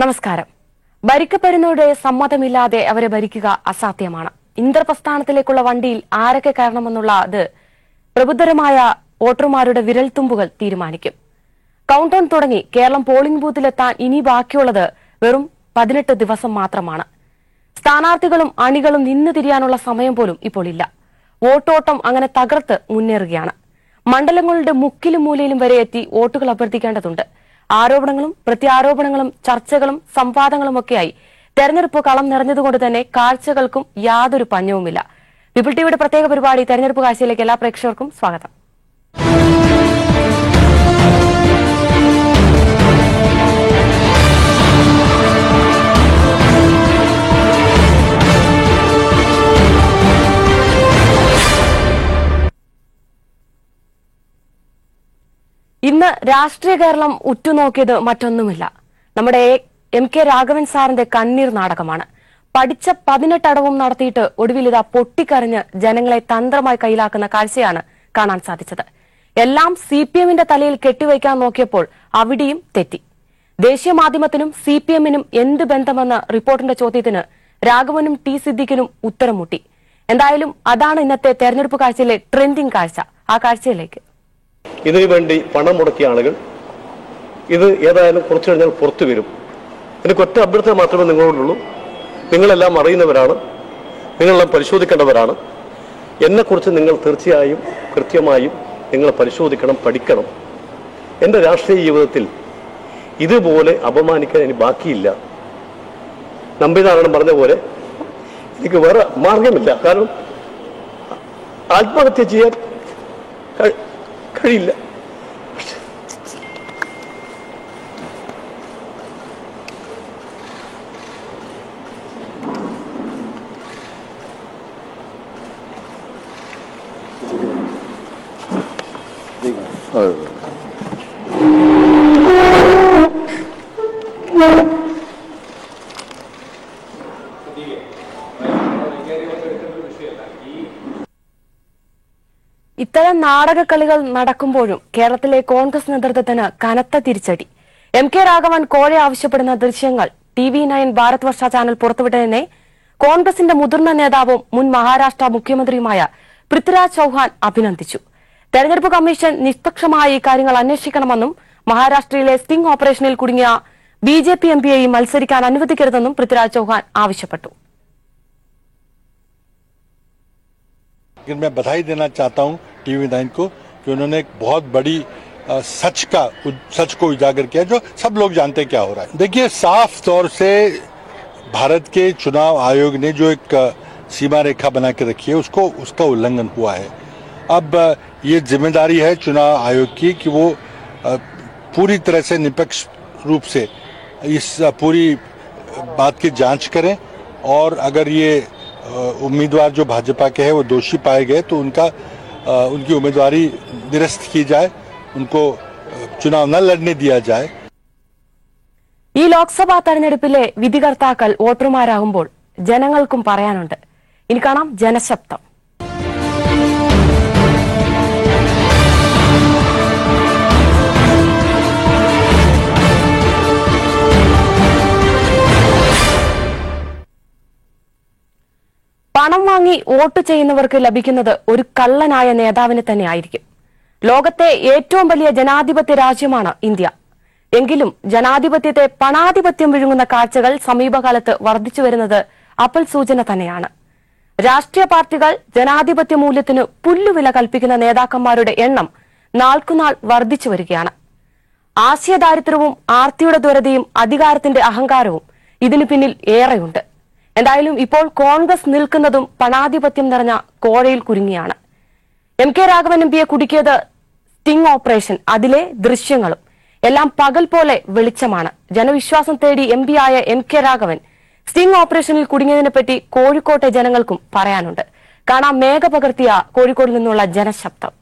നമസ്കാരം. ഭരിക്കപ്പെടുന്നവരുടെ സമ്മതമില്ലാതെ അവരെ ഭരിക്കുക അസാധ്യമാണ്. ഇന്ദ്രപ്രസ്ഥാനത്തിലേക്കുള്ള വണ്ടിയിൽ ആരൊക്കെ കയറണമെന്നുള്ള അത് പ്രബുദ്ധരമായ വോട്ടർമാരുടെ വിരൽത്തുമ്പുകൾ തീരുമാനിക്കും. കൗണ്ട് ഡൗൺ തുടങ്ങി. കേരളം പോളിംഗ് ബൂത്തിലെത്താൻ ഇനി ബാക്കിയുള്ളത് വെറും 18 ദിവസം മാത്രമാണ്. സ്ഥാനാർത്ഥികളും അണികളും നിന്ന് തിരിയാനുള്ള സമയം പോലും ഇപ്പോൾ ഇല്ല. വോട്ടോട്ടം അങ്ങനെ തകർത്ത് മുന്നേറുകയാണ്. മണ്ഡലങ്ങളുടെ മുക്കിലും മൂലയിലും വരെ എത്തി വോട്ടുകൾ അഭ്യർത്ഥിക്കേണ്ടതുണ്ട്. ആരോപണങ്ങളും പ്രത്യാരോപണങ്ങളും ചർച്ചകളും സംവാദങ്ങളുമൊക്കെയായി തെരഞ്ഞെടുപ്പ് കളം നിറഞ്ഞതുകൊണ്ട് തന്നെ കാഴ്ചകൾക്കും യാതൊരു പഞ്ഞവുമില്ല. പീപ്പിൾ ടിവിയുടെ പ്രത്യേക പരിപാടി തെരഞ്ഞെടുപ്പ് കാഴ്ചയിലേക്ക് എല്ലാ പ്രേക്ഷകർക്കും സ്വാഗതം. ഇന്ന് രാഷ്ട്രീയ കേരളം ഉറ്റുനോക്കിയത് മറ്റൊന്നുമില്ല, നമ്മുടെ MK രാഘവൻ സാറിന്റെ കണ്ണീർ നാടകമാണ്. പഠിച്ച 18 അടവും നടത്തിയിട്ട് ഒടുവിൽ ഇതാ പൊട്ടിക്കരഞ്ഞ് ജനങ്ങളെ തന്ത്രമായി കയ്യിലാക്കുന്ന കാഴ്ചയാണ് കാണാൻ സാധിച്ചത്. എല്ലാം CPM-ന്റെ തലയിൽ കെട്ടിവയ്ക്കാൻ നോക്കിയപ്പോൾ അവിടെയും തെറ്റി. ദേശീയ മാധ്യമത്തിനും CPM-നും എന്ത് ബന്ധമെന്ന റിപ്പോർട്ടിന്റെ ചോദ്യത്തിന് രാഘവനും T സിദ്ദിഖിനും ഉത്തരം മുട്ടി. എന്തായാലും അതാണ് ഇന്നത്തെ തെരഞ്ഞെടുപ്പ് കാഴ്ചയിലെ ട്രെൻഡിംഗ് കാഴ്ച. ആ കാഴ്ചയിലേക്ക്. ഇതിനു വേണ്ടി പണം മുടക്കിയ ആളുകൾ ഇത് ഏതായാലും കുറച്ചു കഴിഞ്ഞാൽ പുറത്തു വരും. എനിക്ക് ഒറ്റ അഭ്യർത്ഥന മാത്രമേ നിങ്ങളോടുള്ളൂ. നിങ്ങളെല്ലാം അറിയുന്നവരാണ്, നിങ്ങളെല്ലാം പരിശോധിക്കേണ്ടവരാണ്. എന്നെക്കുറിച്ച് നിങ്ങൾ തീർച്ചയായും കൃത്യമായും നിങ്ങൾ പരിശോധിക്കണം, പഠിക്കണം. എൻ്റെ രാഷ്ട്രീയ ജീവിതത്തിൽ ഇതുപോലെ അപമാനിക്കാൻ ഇനി ബാക്കിയില്ല. നമ്പിനാരായണൻ പറഞ്ഞ പോലെ എനിക്ക് വേറെ മാർഗമില്ല. കാരണം ആത്മഹത്യ ചെയ്യാൻ കഴിയില്ല. ഇത്തരം നാടകക്കളികൾ നടക്കുമ്പോഴും കേരളത്തിലെ കോൺഗ്രസ് നേതൃത്വത്തിന് കനത്ത തിരിച്ചടി. MK രാഘവൻ കോഴ ആവശ്യപ്പെടുന്ന ദൃശ്യങ്ങൾ TV9 ഭാരത് വർഷ ചാനൽ പുറത്തുവിട്ടതിനെ കോൺഗ്രസിന്റെ മുതിർന്ന നേതാവും മുൻ മഹാരാഷ്ട്ര മുഖ്യമന്ത്രിയുമായ പൃഥ്വിരാജ് ചൌഹാൻ അഭിനന്ദിച്ചു. തെരഞ്ഞെടുപ്പ് കമ്മീഷൻ നിഷ്പക്ഷമായി ഇക്കാര്യങ്ങൾ അന്വേഷിക്കണമെന്നും മഹാരാഷ്ട്രയിലെ സ്റ്റിംഗ് ഓപ്പറേഷനിൽ കുടുങ്ങിയ BJP MPയെയും മത്സരിക്കാൻ അനുവദിക്കരുതെന്നും പൃഥ്വിരാജ് ചൌഹാൻ ആവശ്യപ്പെട്ടു. मैं बधाई देना चाहता हूं TV9 को कि उन्होंने एक बहुत बड़ी सच को उजागर किया, जो सब लोग जानते हैं क्या हो रहा है. देखिए, साफ तौर से भारत के चुनाव आयोग ने जो एक सीमा रेखा बना के रखी है उसका उल्लंघन हुआ है. अब ये जिम्मेदारी है चुनाव आयोग की कि वो पूरी तरह से निष्पक्ष रूप से इस पूरी बात की जांच करें, और अगर ये उम्मीदवार जो भाजपा के हैं वो दोषी पाए गए तो उनकी उम्मीदवारी निरस्त की जाए, उनको चुनाव न लड़ने दिया जाए. ഈ ലോക്സഭാ തെരഞ്ഞെടുപ്പിലെ വിധികർത്താക്കൾ വോട്ടർമാരാകുമ്പോൾ ജനങ്ങൾക്കും പറയാനുണ്ട്. ഇനി കാണാം ജനശബ്ദം. പണം വാങ്ങി വോട്ട് ചെയ്യുന്നവർക്ക് ലഭിക്കുന്നത് ഒരു കള്ളനായ നേതാവിന് തന്നെ ആയിരിക്കും. ലോകത്തെ ഏറ്റവും വലിയ ജനാധിപത്യ രാജ്യമാണ് ഇന്ത്യ. എങ്കിലും ജനാധിപത്യത്തെ പണാധിപത്യം വിഴുങ്ങുന്ന കാഴ്ചകൾ സമീപകാലത്ത് വർദ്ധിച്ചു വരുന്നത് അപ്പൽ സൂചന തന്നെയാണ്. രാഷ്ട്രീയ പാർട്ടികൾ ജനാധിപത്യ മൂല്യത്തിന് പുല്ലുവില കൽപ്പിക്കുന്ന നേതാക്കന്മാരുടെ എണ്ണം നാൾക്കുനാൾ വർദ്ധിച്ചു വരികയാണ്. ആശയദാരിദ്ര്യവും ആർത്തിയുടെ ദ്വരതയും അധികാരത്തിന്റെ അഹങ്കാരവും ഇതിനു പിന്നിൽ ഏറെയുണ്ട്. എന്തായാലും ഇപ്പോൾ കോൺഗ്രസ് നിൽക്കുന്നതും പണാധിപത്യം നിറഞ്ഞ കോഴയിൽ കുരുങ്ങിയാണ്. MK രാഘവൻ MPയെ കുടുക്കിയത് സ്റ്റിംഗ് ഓപ്പറേഷൻ, അതിലെ ദൃശ്യങ്ങളും എല്ലാം പകൽ പോലെ വെളിച്ചമാണ്. ജനവിശ്വാസം തേടി MP ആയ MK രാഘവൻ സ്റ്റിംഗ് ഓപ്പറേഷനിൽ കുടുങ്ങിയതിനെപ്പറ്റി കോഴിക്കോട്ടെ ജനങ്ങൾക്കും പറയാനുണ്ട്. കാണാം മേഘ പകർത്തിയ കോഴിക്കോട് നിന്നുള്ള ജനശബ്ദം.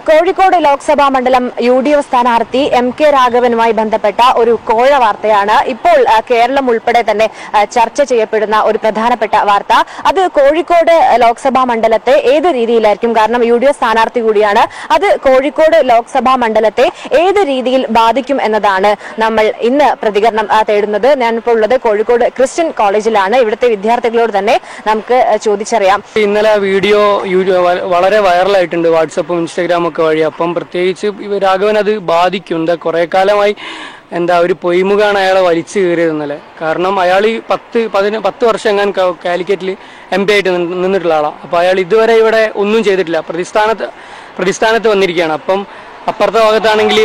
കോഴിക്കോട് ലോക്സഭാ മണ്ഡലം UDF സ്ഥാനാർത്ഥി MK രാഘവനുമായി ബന്ധപ്പെട്ട ഒരു കോഴ വാർത്തയാണ് ഇപ്പോൾ കേരളം ഉൾപ്പെടെ തന്നെ ചർച്ച ചെയ്യപ്പെടുന്ന ഒരു പ്രധാനപ്പെട്ട വാർത്ത. അത് കോഴിക്കോട് ലോക്സഭാ മണ്ഡലത്തെ ഏത് രീതിയിലായിരിക്കും, കാരണം UDF സ്ഥാനാർത്ഥി കൂടിയാണ്, അത് കോഴിക്കോട് ലോക്സഭാ മണ്ഡലത്തെ ഏത് രീതിയിൽ ബാധിക്കും എന്നതാണ് നമ്മൾ ഇന്ന് പ്രതികരണം തേടുന്നത്. ഞാനിപ്പോൾ ഉള്ളത് കോഴിക്കോട് ക്രിസ്ത്യൻ കോളേജിലാണ്. ഇവിടുത്തെ വിദ്യാർത്ഥികളോട് തന്നെ നമുക്ക് ചോദിച്ചറിയാം. ഇന്നലെ വീഡിയോ വളരെ വൈറലായിട്ടുണ്ട് വാട്സപ്പും ഇൻസ്റ്റാഗ്രാമും ഒക്കെ വഴി. അപ്പം പ്രത്യേകിച്ച് രാഘവൻ അത് ബാധിക്കും. കുറെ കാലമായി ഒരു പൊയ്മുഖാണ് അയാളെ വലിച്ചു കയറിയത് ഇന്നലെ. കാരണം അയാൾ 10 വർഷം എങ്ങാൻ കാലിക്കറ്റിൽ MP ആയിട്ട് നിന്നിട്ടുള്ള ആളാണ്. അപ്പോൾ അയാൾ ഇതുവരെ ഇവിടെ ഒന്നും ചെയ്തിട്ടില്ല, പ്രതിസ്ഥാനത്ത് വന്നിരിക്കുകയാണ്. അപ്പം അപ്പുറത്തെ ഭാഗത്താണെങ്കിൽ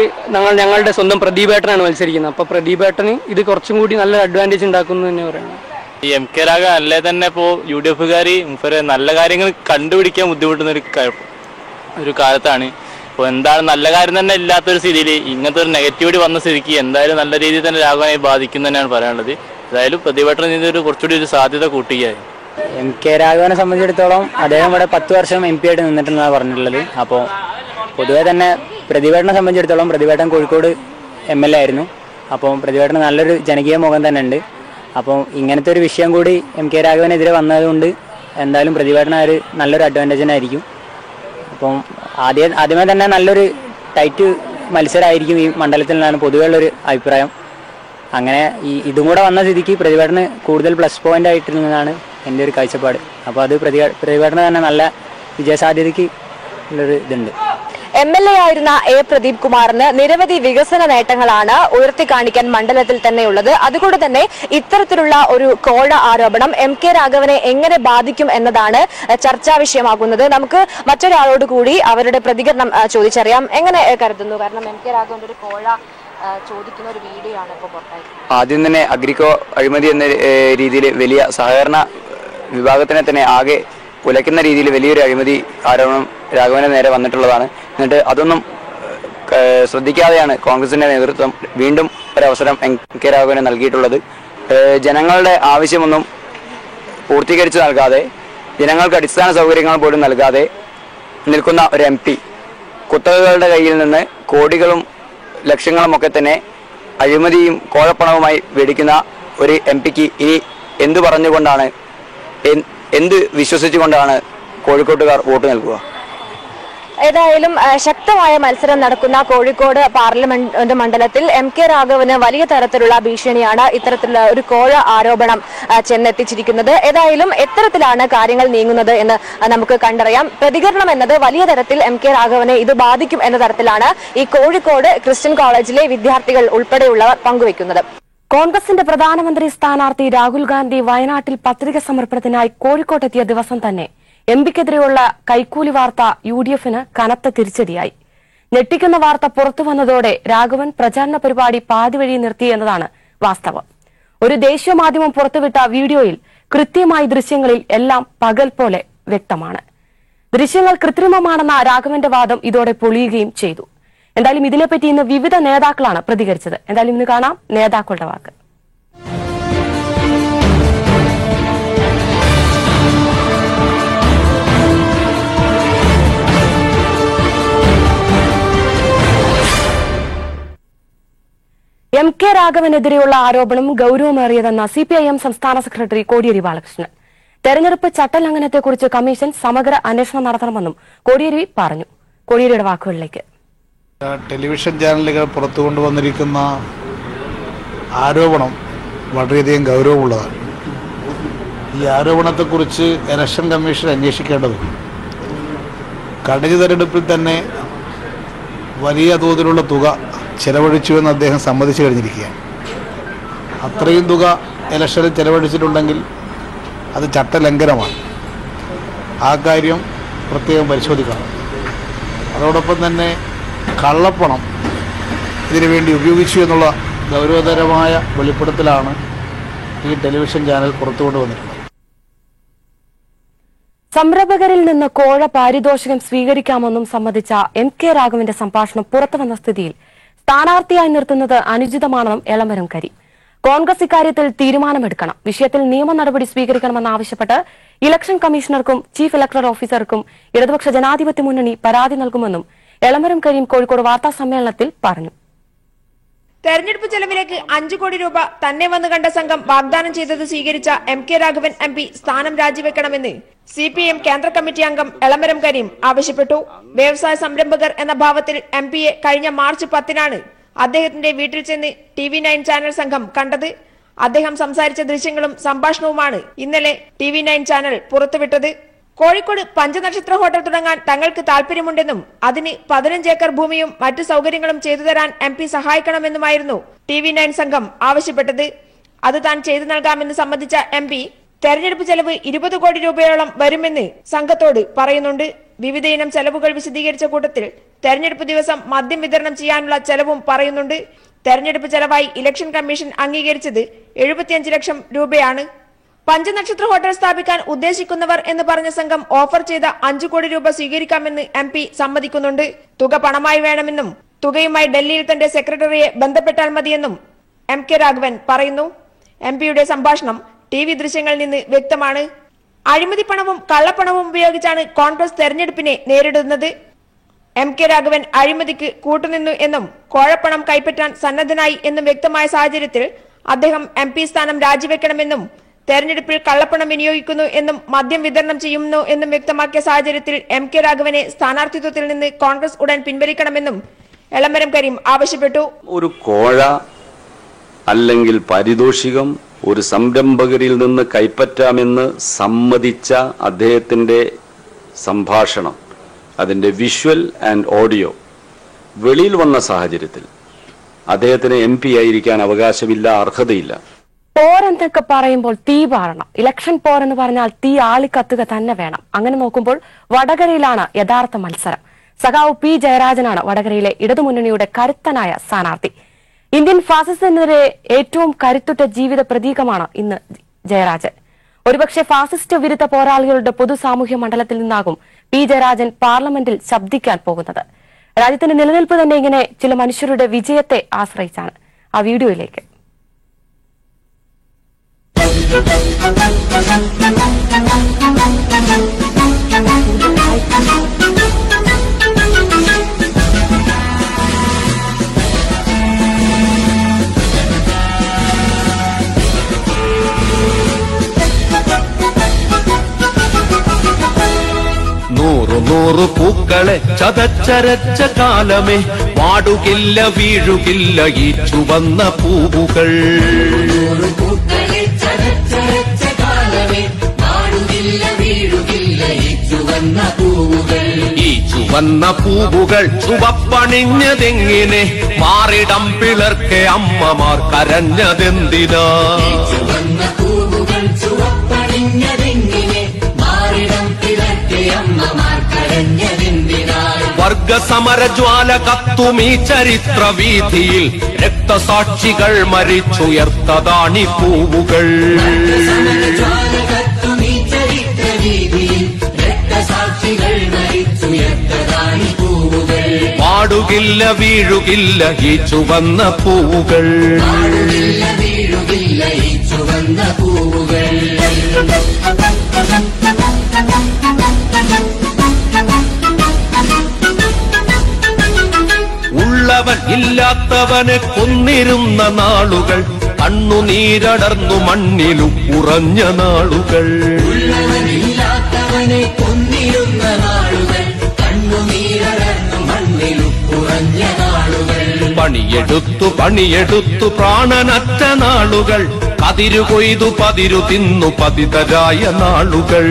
ഞങ്ങളുടെ സ്വന്തം പ്രദീപേട്ടനാണ് മത്സരിക്കുന്നത്. അപ്പോൾ പ്രദീപേട്ടന് ഇത് കുറച്ചും കൂടി നല്ലൊരു അഡ്വാൻറ്റേജ് ഉണ്ടാക്കുന്നു തന്നെ പറയണം. ഈ MK രാഘവൻ അല്ലേ തന്നെ ഇപ്പോൾ UDF-കാർ നല്ല കാര്യങ്ങൾ കണ്ടുപിടിക്കാൻ ബുദ്ധിമുട്ടുന്ന ഒരു കാലത്താണ്. അപ്പോൾ എന്താണ് നല്ല കാര്യം തന്നെ ഇല്ലാത്തൊരു സ്ഥിതിയിൽ ഇങ്ങനത്തെ ഒരു നെഗറ്റിവിറ്റി വന്ന സ്ഥിതിക്ക് എന്തായാലും നല്ല രീതിയിൽ തന്നെ രാഘവനെ ബാധിക്കും തന്നെയാണ് പറയാനുള്ളത്. ഏതായാലും പ്രതിപേട്ടൻ ഇതൊരു കുറച്ചുകൂടി ഒരു സാധ്യത കൂട്ടുകയായി. MK രാഘവനെ സംബന്ധിച്ചിടത്തോളം അദ്ദേഹം ഇവിടെ 10 വർഷം MP ആയിട്ട് നിന്നിട്ടുണ്ടെന്നാണ് പറഞ്ഞിട്ടുള്ളത്. അപ്പോൾ പൊതുവെ തന്നെ പ്രതിപേട്ടനെ സംബന്ധിച്ചിടത്തോളം പ്രതിപേട്ടൻ കോഴിക്കോട് MLA ആയിരുന്നു. അപ്പോൾ പ്രതിപേട്ടന് നല്ലൊരു ജനകീയ മുഖം തന്നെ ഉണ്ട്. അപ്പോൾ ഇങ്ങനത്തെ ഒരു വിഷയം കൂടി MK രാഘവനെതിരെ വന്നതുകൊണ്ട് എന്തായാലും പ്രതിപേട്ടന് നല്ലൊരു അഡ്വാൻറ്റേജിനായിരിക്കും. അപ്പം ആദ്യമേ തന്നെ നല്ലൊരു ടൈറ്റ് മത്സരമായിരിക്കും ഈ മണ്ഡലത്തിൽ നിന്നാണ് പൊതുവെയുള്ളൊരു അഭിപ്രായം. അങ്ങനെ ഇതും കൂടെ വന്ന സ്ഥിതിക്ക് പ്രതിപേട്ടന് കൂടുതൽ പ്ലസ് പോയിന്റ് ആയിട്ടിരുന്നതാണ് എൻ്റെ ഒരു കാഴ്ചപ്പാട്. അപ്പോൾ അത് പ്രതിപേട്ടന് തന്നെ നല്ല വിജയസാധ്യതയ്ക്ക് ഉള്ളൊരു ഇതുണ്ട്. MLA ആയിരുന്ന A. പ്രദീപ് കുമാറിന് നിരവധി വികസന നേട്ടങ്ങളാണ് ഉയർത്തിക്കാണിക്കാൻ മണ്ഡലത്തിൽ തന്നെയുള്ളത്. അതുകൊണ്ട് തന്നെ ഇത്തരത്തിലുള്ള ഒരു കോഴ ആരോപണം MK രാഘവനെ എങ്ങനെ ബാധിക്കും എന്നതാണ് ചർച്ചാ വിഷയമാകുന്നത്. നമുക്ക് മറ്റൊരാളോട് കൂടി അവരുടെ പ്രതികരണം ചോദിച്ചറിയാം. എങ്ങനെ കരുതുന്നു? കാരണം MK രാഘവന്റെ ഒരു കോഴ ചോദിക്കുന്ന ഒരു വീഡിയോ ആണ് ഇപ്പോൾ പുറത്തായി. ആദ്യം തന്നെ അഗ്രികോ അഴിമതി എന്ന രീതിയിൽ വലിയ സഹകരണ വിഭാഗത്തിനെ തന്നെ ആകെ ഉലയ്ക്കുന്ന രീതിയിൽ വലിയൊരു അഴിമതി ആരോപണം രാഘവന് നേരെ വന്നിട്ടുള്ളതാണ്. എന്നിട്ട് അതൊന്നും ശ്രദ്ധിക്കാതെയാണ് കോൺഗ്രസിന്റെ നേതൃത്വം വീണ്ടും ഒരവസരം MK രാഘവന് നൽകിയിട്ടുള്ളത്. ജനങ്ങളുടെ ആവശ്യമൊന്നും പൂർത്തീകരിച്ച് നൽകാതെ, ജനങ്ങൾക്ക് അടിസ്ഥാന സൗകര്യങ്ങൾ പോലും നൽകാതെ നിൽക്കുന്ന ഒരു MP, കുത്തകകളുടെ കയ്യിൽ നിന്ന് കോടികളും ലക്ഷങ്ങളുമൊക്കെ തന്നെ അഴിമതിയും കോഴപ്പണവുമായി മേടിക്കുന്ന ഒരു MPക്ക് ഇനി എന്ത് പറഞ്ഞുകൊണ്ടാണ്, എന്ത് വിശ്വസിച്ചുകൊണ്ടാണ് കോഴിക്കോട്ടുകാർ വോട്ട് നൽകുക? ഏതായാലും ശക്തമായ മത്സരം നടക്കുന്ന കോഴിക്കോട് പാർലമെന്റ് മണ്ഡലത്തിൽ MK രാഘവന് വലിയ തരത്തിലുള്ള ഭീഷണിയാണ് ഇത്തരത്തിലുള്ള ഒരു കോഴ ആരോപണം ചെന്നെത്തിച്ചിരിക്കുന്നത്. ഏതായാലും എത്തരത്തിലാണ് കാര്യങ്ങൾ നീങ്ങുന്നത് എന്ന് നമുക്ക് കണ്ടറിയാം. പ്രതികരണം എന്നത് വലിയ തരത്തിൽ MK രാഘവനെ ഇത് ബാധിക്കും എന്ന തരത്തിലാണ് ഈ കോഴിക്കോട് ക്രിസ്ത്യൻ കോളേജിലെ വിദ്യാർത്ഥികൾ ഉൾപ്പെടെയുള്ളവർ പങ്കുവെക്കുന്നത്. കോൺഗ്രസിന്റെ പ്രധാനമന്ത്രി സ്ഥാനാർത്ഥി രാഹുൽ ഗാന്ധി വയനാട്ടിൽ പത്രിക സമർപ്പണത്തിനായി കോഴിക്കോട്ടെത്തിയ ദിവസം തന്നെ MPക്കെതിരെയുള്ള കൈക്കൂലി വാർത്ത UDFന് കനത്ത തിരിച്ചടിയായി. ഞെട്ടിക്കുന്ന വാർത്ത പുറത്തുവന്നതോടെ രാഘവൻ പ്രചാരണ പരിപാടി പാതിവഴി നിർത്തി എന്നതാണ് വാസ്തവം. ഒരു ദേശീയ മാധ്യമം പുറത്തുവിട്ട വീഡിയോയിൽ കൃത്യമായി ദൃശ്യങ്ങളിൽ എല്ലാം പകൽ പോലെ വ്യക്തമാണ്. ദൃശ്യങ്ങൾ കൃത്രിമമാണെന്ന രാഘവന്റെ വാദം ഇതോടെ പൊളിയുകയും ചെയ്തു. എന്തായാലും ഇതിനെപ്പറ്റി ഇന്ന് വിവിധ നേതാക്കളാണ് പ്രതികരിച്ചത്. എന്തായാലും ഇന്ന് കാണാം നേതാക്കളുടെ വാക്ക്. MK രാഘവനെതിരെയുള്ള ആരോപണം ഗൌരവമേറിയതെന്ന CPIM സംസ്ഥാന സെക്രട്ടറി കോടിയേരി ബാലകൃഷ്ണൻ. തെരഞ്ഞെടുപ്പ് ചട്ടലംഘനത്തെക്കുറിച്ച് കമ്മീഷൻ സമഗ്ര അന്വേഷണം നടത്തണമെന്നും കോടിയേരി പറഞ്ഞു. കോടിയേരിയുടെ വാക്കുകളിലേക്ക്. ടെലിവിഷൻ ചാനലുകൾ പുറത്തു കൊണ്ടുവന്നിരിക്കുന്ന ആരോപണം വളരെയധികം ഗൗരവമുള്ളതാണ്. ഈ ആരോപണത്തെക്കുറിച്ച് ഇലക്ഷൻ കമ്മീഷൻ അന്വേഷിക്കേണ്ടതുണ്ട്. കഴിഞ്ഞ തെരഞ്ഞെടുപ്പിൽ തന്നെ വലിയ തോതിലുള്ള തുക ചെലവഴിച്ചുവെന്ന് അദ്ദേഹം സമ്മതിച്ചു കഴിഞ്ഞിരിക്കുകയാണ്. അത്രയും തുക ഇലക്ഷനിൽ ചെലവഴിച്ചിട്ടുണ്ടെങ്കിൽ അത് ചട്ടലംഘനമാണ്. ആ കാര്യം പ്രത്യേകം പരിശോധിക്കണം. അതോടൊപ്പം തന്നെ കള്ളപ്പണം ഇതിനുവേണ്ടി ഉപയോഗിച്ചു എന്നുള്ള ഗൗരവതരമായ വെളിപ്പെടുത്തലാണ് ഈ ടെലിവിഷൻ ചാനൽ പുറത്തുകൊണ്ടുവന്നിട്ടുള്ളത്. സംരംഭകരിൽ നിന്ന് കോഴ പാരിതോഷികം സ്വീകരിക്കാമെന്നും സമ്മതിച്ച MK രാഘവന്റെ സംഭാഷണം പുറത്തുവന്ന സ്ഥിതിയിൽ സ്ഥാനാർത്ഥിയായി നിർത്തുന്നത് അനുചിതമാണെന്നും എളമരം കരീം. കോൺഗ്രസ് ഇക്കാര്യത്തിൽ തീരുമാനമെടുക്കണം, വിഷയത്തിൽ നിയമ നടപടി സ്വീകരിക്കണമെന്നാവശ്യപ്പെട്ട് ഇലക്ഷൻ കമ്മീഷണർക്കും ചീഫ് ഇലക്ടറൽ ഓഫീസർക്കും ഇടതുപക്ഷ ജനാധിപത്യ മുന്നണി പരാതി നൽകുമെന്നും എളമരം കരീം കോഴിക്കോട് വാർത്താ സമ്മേളനത്തിൽ പറഞ്ഞു. തെരഞ്ഞെടുപ്പ് ചെലവിലേക്ക് 5 കോടി രൂപ തന്നെ വന്നു കണ്ട സംഘം വാഗ്ദാനം ചെയ്തത് സ്വീകരിച്ച MK രാഘവൻ MP സ്ഥാനം രാജിവെക്കണമെന്ന് CPM കേന്ദ്ര കമ്മിറ്റി അംഗം എളമരം കരീം ആവശ്യപ്പെട്ടു. വ്യവസായ സംരംഭകർ എന്ന ഭാവത്തിൽ MPയെ കഴിഞ്ഞ മാർച്ച് 10-നാണ് അദ്ദേഹത്തിന്റെ വീട്ടിൽ ചെന്ന് TV9 ചാനൽ സംഘം കണ്ടത്. അദ്ദേഹം സംസാരിച്ച ദൃശ്യങ്ങളും സംഭാഷണവുമാണ് ഇന്നലെ TV9 ചാനൽ പുറത്തുവിട്ടത്. കോഴിക്കോട് പഞ്ചനക്ഷത്ര ഹോട്ടൽ തുടങ്ങാൻ തങ്ങൾക്ക് താൽപര്യമുണ്ടെന്നും അതിന് 15 ഏക്കർ ഭൂമിയും മറ്റു സൗകര്യങ്ങളും ചെയ്തു തരാൻ MP സഹായിക്കണമെന്നുമായിരുന്നു TV9 സംഘം ആവശ്യപ്പെട്ടത്. അത് താൻ ചെയ്തു നൽകാമെന്ന് സമ്മതിച്ച MP തെരഞ്ഞെടുപ്പ് ചെലവ് 20 കോടി രൂപയോളം വരുമെന്ന് സംഘത്തോട് പറയുന്നുണ്ട്. വിവിധയിനം ചെലവുകൾ വിശദീകരിച്ച കൂട്ടത്തിൽ തെരഞ്ഞെടുപ്പ് ദിവസം മദ്യം വിതരണം ചെയ്യാനുള്ള ചെലവും പറയുന്നുണ്ട്. തെരഞ്ഞെടുപ്പ് ചെലവായി ഇലക്ഷൻ കമ്മീഷൻ അംഗീകരിച്ചത് 75 ലക്ഷം രൂപയാണ്. പഞ്ചനക്ഷത്ര ഹോട്ടൽ സ്ഥാപിക്കാൻ ഉദ്ദേശിക്കുന്നവർ എന്ന് പറഞ്ഞ സംഘം ഓഫർ ചെയ്ത 5 കോടി രൂപ സ്വീകരിക്കാമെന്ന് MP സമ്മതിക്കുന്നുണ്ട്. തുക പണമായി വേണമെന്നും തുകയുമായി ഡൽഹിയിൽ തന്റെ സെക്രട്ടറിയെ ബന്ധപ്പെട്ടാൽ മതിയെന്നും MK രാഘവൻ പറയുന്നു. MPയുടെ സംഭാഷണം TV ദൃശ്യങ്ങളിൽ നിന്ന് വ്യക്തമാണ്. അഴിമതി പണവും കള്ളപ്പണവും ഉപയോഗിച്ചാണ് കോൺഗ്രസ് തെരഞ്ഞെടുപ്പിനെ നേരിടുന്നത്. MK രാഘവൻ അഴിമതിക്ക് കൂട്ടുനിന്നു എന്നും കോഴപ്പണം കൈപ്പറ്റാൻ സന്നദ്ധനായി എന്നും വ്യക്തമായ സാഹചര്യത്തിൽ അദ്ദേഹം MP സ്ഥാനം രാജിവെക്കണമെന്നും തെരഞ്ഞെടുപ്പിൽ കള്ളപ്പണം വിനിയോഗിക്കുന്നു എന്നും മദ്യം വിതരണം ചെയ്യുന്നു എന്നും വ്യക്തമാക്കിയ സാഹചര്യത്തിൽ MK രാഘവനെ സ്ഥാനാർത്ഥിത്വത്തിൽ നിന്ന് കോൺഗ്രസ് ഉടൻ പിൻവലിക്കണമെന്നും എളമരം കരീം ആവശ്യപ്പെട്ടു. ഒരു കോഴ അല്ലെങ്കിൽ പാരിതോഷികം ഒരു സംരംഭകരിൽ നിന്ന് കൈപ്പറ്റാമെന്ന് സമ്മതിച്ച അദ്ദേഹത്തിന്റെ സംഭാഷണം, അതിന്റെ വിഷ്വൽ ആൻഡ് ഓഡിയോ വെളിയിൽ വന്ന സാഹചര്യത്തിൽ അദ്ദേഹത്തിന് MP ആയിരിക്കാൻ അവകാശമില്ല, അർഹതയില്ല. പോരെന്നൊക്കെ പറയുമ്പോൾ തീ പാറണം. ഇലക്ഷൻ പോരെന്ന് പറഞ്ഞാൽ തീ ആളിക്കത്തുക തന്നെ വേണം. അങ്ങനെ നോക്കുമ്പോൾ വടകരയിലാണ് യഥാർത്ഥ മത്സരം. സഖാവ് P ജയരാജനാണ് വടകരയിലെ ഇടതുമുന്നണിയുടെ കരുത്തനായ സ്ഥാനാർത്ഥി. ഇന്ത്യൻ ഫാസിസത്തിനെതിരെ ഏറ്റവും കരുത്തുറ്റ ജീവിത പ്രതീകമാണ് ഇന്ന് ജയരാജൻ. ഒരുപക്ഷെ ഫാസിസ്റ്റ് വിരുദ്ധ പോരാളികളുടെ പൊതു സാമൂഹ്യ മണ്ഡലത്തിൽ നിന്നാകും P ജയരാജൻ പാർലമെന്റിൽ ശബ്ദിക്കാൻ പോകുന്നത്. രാജ്യത്തിന്റെ നിലനിൽപ്പ് തന്നെ ഇങ്ങനെ ചില മനുഷ്യരുടെ വിജയത്തെ ആശ്രയിച്ചാണ്. ആ വീഡിയോയിലേക്ക്. നൂറു പൂക്കളെ ചതച്ചരച്ച കാലമേ, പാടുകില്ല വീഴുകില്ല ഈ ചുവന്ന പൂവുകൾ. ഈ ചുവന്ന പൂവുകൾ ചുവപ്പണിഞ്ഞതെങ്ങിനെ, മാറിടം പിളർക്കെ അമ്മമാർ കരഞ്ഞതെന്തിനാ? വർഗസമരജ്വാല കത്തുമീ ചരിത്ര വീതിയിൽ, രക്തസാക്ഷികൾ മരിച്ചുയർത്തതാണി പൂവുകൾ. പാടുകില്ല വീഴുകില്ല ഈ ചുവന്ന പൂവുകൾ. ഉള്ളവൻ ഇല്ലാത്തവനെ കൊന്നിരുന്ന നാളുകൾ, കണ്ണുനീരടർന്നു മണ്ണിലും ഉറഞ്ഞ നാളുകൾ. പണിയെടുത്തു പണിയെടുത്തു പ്രാണനറ്റ നാളുകൾ, കതിരു കൊയ്തു പതിരു തിന്നു പതിതരായ നാളുകൾ.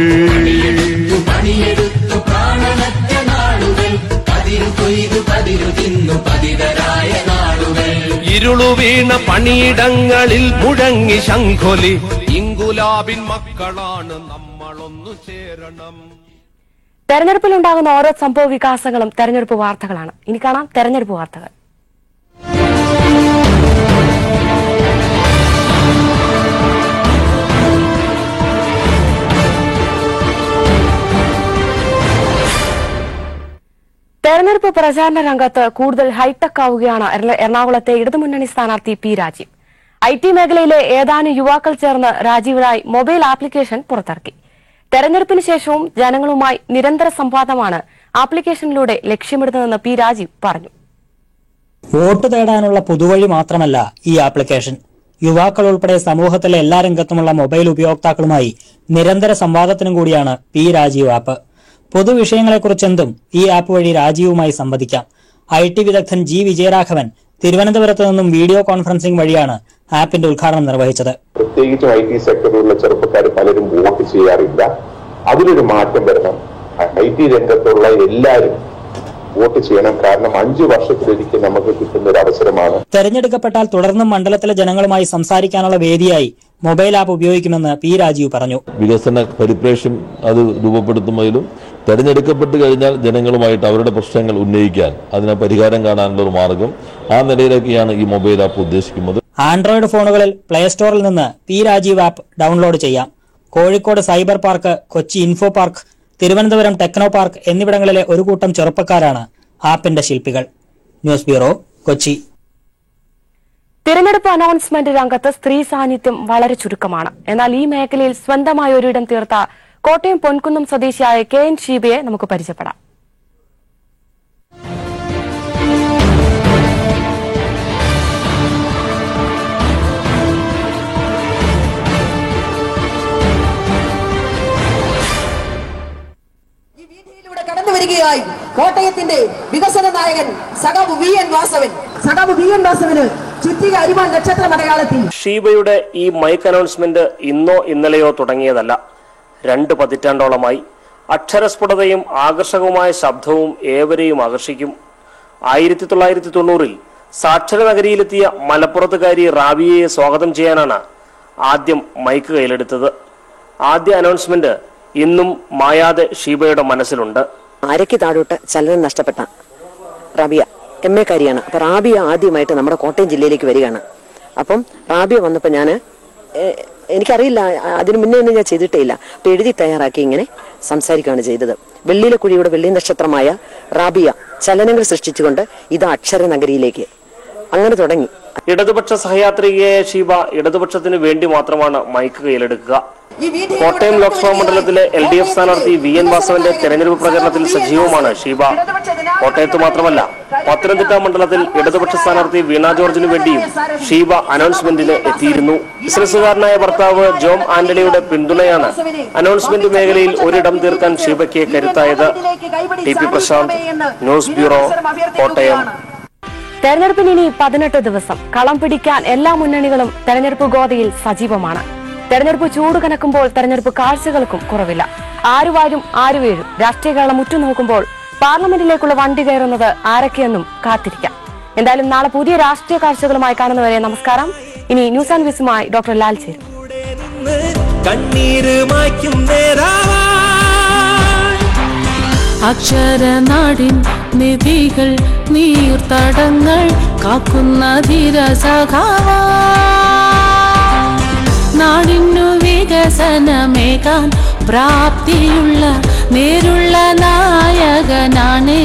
ഇരുളു വീണ പണിയിടങ്ങളിൽ മുഴങ്ങി ശംഖൊലി, ഇങ്കുലാബിൻ മക്കളാണ് നമ്മളൊന്നു ചേരണം. തെരഞ്ഞെടുപ്പിലുണ്ടാകുന്ന ഓരോ സംഭവ വികാസങ്ങളും തെരഞ്ഞെടുപ്പ് വാർത്തകളാണ്. ഇനി കാണാം തെരഞ്ഞെടുപ്പ് വാർത്തകൾ. തെരഞ്ഞെടുപ്പ് പ്രചാരണ രംഗത്ത് കൂടുതൽ ഹൈടെക് ആവുകയാണ് എറണാകുളത്തെ ഇടതുമുന്നണി സ്ഥാനാർത്ഥി P രാജീവ്. IT മേഖലയിലെ ഏതാനും യുവാക്കൾ ചേർന്ന് രാജീവിനായി മൊബൈൽ ആപ്ലിക്കേഷൻ പുറത്തിറക്കി. തെരഞ്ഞെടുപ്പിന് ശേഷവും ജനങ്ങളുമായി നിരന്തര സംവാദമാണ് ആപ്ലിക്കേഷനിലൂടെ ലക്ഷ്യമിടുന്നതെന്ന് പി രാജീവ് പറഞ്ഞു. വോട്ട് തേടാനുള്ള പുതുവഴി മാത്രമല്ല ഈ ആപ്ലിക്കേഷൻ. യുവാക്കൾ ഉൾപ്പെടെ സമൂഹത്തിലെ എല്ലാ രംഗത്തുമുള്ള മൊബൈൽ ഉപയോക്താക്കളുമായി നിരന്തര സംവാദത്തിനും കൂടിയാണ് പി രാജീവ് ആപ്പ്. പൊതുവിഷയങ്ങളെക്കുറിച്ചെന്തും ഈ ആപ്പ് വഴി രാജീവുമായി സംവദിക്കാം. IT വിദഗ്ധൻ G വിജയരാഘവൻ തിരുവനന്തപുരത്ത് നിന്നും വീഡിയോ കോൺഫറൻസിംഗ് വഴിയാണ് ആപ്പിന്റെ ഉദ്ഘാടനം നിർവഹിച്ചത്. പ്രത്യേകിച്ചും IT സെക്ടറിലുള്ള ചെറുപ്പക്കാർ പലരും വോട്ട് ചെയ്യാറില്ല. അതിലൊരു മാറ്റം വരണം. IT രംഗത്തുള്ള എല്ലാവരും വോട്ട് ചെയ്യണം. കാരണം 5 വർഷത്തിലൊരിക്കൽ നമുക്ക് കിട്ടുന്ന ഒരു അവസരമാണ്. തെരഞ്ഞെടുക്കപ്പെട്ടാൽ തുടർന്നും മണ്ഡലത്തിലെ ജനങ്ങളുമായി സംസാരിക്കാനുള്ള വേദിയായി മൊബൈൽ ആപ്പ് ഉപയോഗിക്കുമെന്ന് പി രാജീവ് പറഞ്ഞു. വികസന പരിപ്രേക്ഷ്യം അത് രൂപപ്പെടുത്തുന്നതിലും തെരഞ്ഞെടുക്കപ്പെട്ട് കഴിഞ്ഞാൽ ജനങ്ങളുമായിട്ട് അവരുടെ പ്രശ്നങ്ങൾ ഉന്നയിക്കാൻ അതിന് പരിഹാരം കാണാനുള്ള ഒരു മാർഗം ആ നിലയിലേക്കാണ് ഈ മൊബൈൽ ആപ്പ് ഉദ്ദേശിക്കുന്നത്. ആൻഡ്രോയിഡ് ഫോണുകളിൽ പ്ലേ സ്റ്റോറിൽ നിന്ന് പി രാജീവ് ആപ്പ് ഡൗൺലോഡ് ചെയ്യാം. Kozhikode cyber park, Kochi info park, Thiruvananthapuram techno park എന്നിവിടങ്ങളിലെ ഒരു കൂട്ടം ചെറുപ്പക്കാരാണ് ആപ്പിന്റെ ശില്പികൾ. News bureau, Kochi. തിരഞ്ഞെടുപ്പ് അനൗൺസ്മെന്റ് രംഗത്ത് സ്ത്രീ സാന്നിധ്യം വളരെ ചുരുക്കമാണ്. എന്നാൽ ഈ മേഖലയിൽ സ്വന്തമായ ഒരിടം തീർത്ത കോട്ടയം പൊൻകുന്നം സ്വദേശിയായ KN ഷീബയെ നമുക്ക് പരിചയപ്പെടാം. കടന്നുവരികയായി കോട്ടയത്തിന്റെ വികസന നായകൻ സഖാവ് VN വാസവൻ. സഖാവ് VN വാസവന് ചുറ്റിക അരിമാൻ നക്ഷത്ര മലയാളത്തിൽ. ഷീബയുടെ ഈ മൈക്ക് അനൗൺസ്മെന്റ് ഇന്നോ ഇന്നലെയോ തുടങ്ങിയതല്ല. 2 പതിറ്റാണ്ടോളമായി അക്ഷരസ്ഫുടതയും ആകർഷകവുമായ ശബ്ദവും ഏവരെയും ആകർഷിക്കും. 1990-ൽ സാക്ഷര നഗരിയിലെത്തിയ മലപ്പുറത്തുകാരി റാബിയയെ സ്വാഗതം ചെയ്യാനാണ് ആദ്യം മൈക്ക് കയ്യിലെടുത്തത്. ആദ്യ അനൗൺസ്മെന്റ് ഇന്നും മായാതെ ഷീബയുടെ മനസ്സിലുണ്ട്. അരയ്ക്ക് താഴോട്ട് ചലനം നഷ്ടപ്പെട്ട റാബിയ MA കാരിയാണ്. അപ്പൊ റാബിയ ആദ്യമായിട്ട് നമ്മുടെ കോട്ടയം ജില്ലയിലേക്ക് വരികയാണ്. അപ്പം റാബിയ വന്നപ്പോൾ എനിക്കറിയില്ല, അതിനു മുന്നേ ഒന്നും ഞാൻ ചെയ്തിട്ടേ ഇല്ല. അപ്പൊ എഴുതി തയ്യാറാക്കി ഇങ്ങനെ സംസാരിക്കുകയാണ് ചെയ്തത്. വെള്ളിയിലെ കുഴിയുടെ വെള്ളി നക്ഷത്രമായ റാബിയ ചലനങ്ങൾ സൃഷ്ടിച്ചുകൊണ്ട് ഇത് അക്ഷര നഗരിയിലേക്ക് അങ്ങനെ തുടങ്ങി. ഇടതുപക്ഷ സഹയാത്രികയായ ഷീബ ഇടതുപക്ഷത്തിന് വേണ്ടി മാത്രമാണ് മൈക്ക് കയ്യിലെടുക്കുക. കോട്ടയം ലോക്സഭാ മണ്ഡലത്തിലെ LDF സ്ഥാനാർത്ഥി VN വാസവന്റെ തെരഞ്ഞെടുപ്പ് പ്രചരണത്തിൽ സജീവമാണ് ഷീബ. കോട്ടയത്ത് മാത്രമല്ല, പത്തനംതിട്ട മണ്ഡലത്തിൽ ഇടതുപക്ഷ സ്ഥാനാർത്ഥി വീണ ജോർജിനു വേണ്ടിയും ഷീബ അനൗൺസ്മെന്റിന് എത്തിയിരുന്നു. ബിസിനസ്സുകാരനായ ഭർത്താവ് ജോം ആന്റണിയുടെ പിന്തുണയാണ് അനൗൺസ്മെന്റ് മേഖലയിൽ ഒരിടം തീർക്കാൻ ഷീബയ്ക്ക് കരുത്തായത്. TP Prashanth, news bureau, Kottayam. തെരഞ്ഞെടുപ്പിന് ഇനി 18 ദിവസം. കളം പിടിക്കാൻ എല്ലാ മുന്നണികളും തെരഞ്ഞെടുപ്പ് ഗോതയിൽ സജീവമാണ്. തെരഞ്ഞെടുപ്പ് ചൂട് കനക്കുമ്പോൾ തെരഞ്ഞെടുപ്പ് കാഴ്ചകൾക്കും കുറവില്ല. ആരുവാരും ആരു വീഴും. രാഷ്ട്രീയ കേരളം ഉറ്റുനോക്കുമ്പോൾ പാർലമെന്റിലേക്കുള്ള വണ്ടി കയറുന്നത് ആരൊക്കെയെന്നും കാത്തിരിക്കാം. എന്തായാലും നാളെ പുതിയ രാഷ്ട്രീയ കാഴ്ചകളുമായി കാണുന്നവരെ നമസ്കാരം. ഇനി ന്യൂസ് ആൻഡ് വിസുമായി ഡോക്ടർ ലാൽ ചേരും. അക്ഷരനാടിൻ നിധികൾ നീർത്തടങ്ങൾ കാക്കുന്ന ധീരസഖാവാ, നാടിനു വികസനമേകാൻ പ്രാപ്തിയുള്ള നേരുള്ള നായകനാണേ.